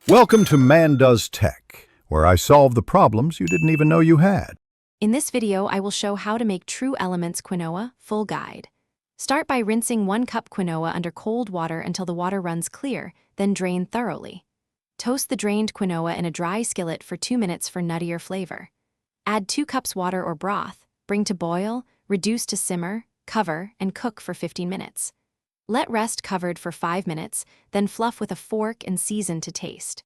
Welcome to Man Does Tech, where I solve the problems you didn't even know you had. In this video, I will show how to make True Elements quinoa full guide. Start by rinsing 1 cup quinoa under cold water until the water runs clear, then drain thoroughly. Toast the drained quinoa in a dry skillet for 2 minutes for nuttier flavor. Add 2 cups water or broth, bring to boil, reduce to simmer, cover, and cook for 15 minutes. Let rest covered for 5 minutes, then fluff with a fork and season to taste.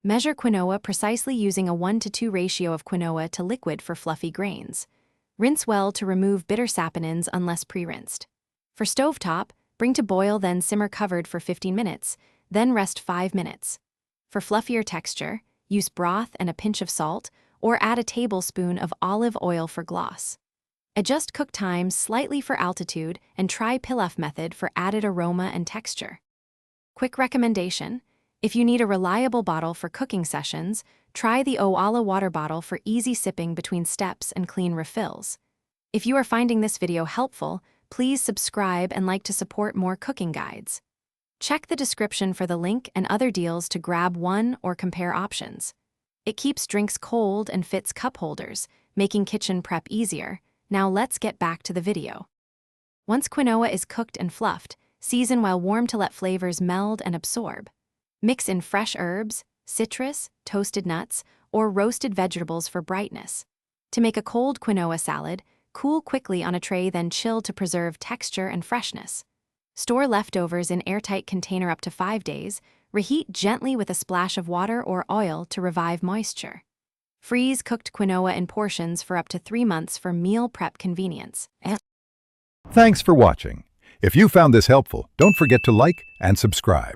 Measure quinoa precisely using a 1:2 ratio of quinoa to liquid for fluffy grains. Rinse well to remove bitter saponins unless pre-rinsed. For stovetop, bring to boil then simmer covered for 15 minutes, then rest 5 minutes. For fluffier texture, use broth and a pinch of salt, or add a tablespoon of olive oil for gloss. Adjust cook time slightly for altitude and try pilaf method for added aroma and texture. Quick recommendation: if you need a reliable bottle for cooking sessions, try the Owala water bottle for easy sipping between steps and clean refills. If you are finding this video helpful, please subscribe and like to support more cooking guides. Check the description for the link and other deals to grab one or compare options. It keeps drinks cold and fits cup holders, making kitchen prep easier. Now let's get back to the video. Once quinoa is cooked and fluffed, season while warm to let flavors meld and absorb. Mix in fresh herbs, citrus, toasted nuts, or roasted vegetables for brightness. To make a cold quinoa salad, cool quickly on a tray then chill to preserve texture and freshness. Store leftovers in airtight container up to 5 days, reheat gently with a splash of water or oil to revive moisture. Freeze cooked quinoa in portions for up to 3 months for meal prep convenience. Thanks for watching. If you found this helpful, don't forget to like and subscribe.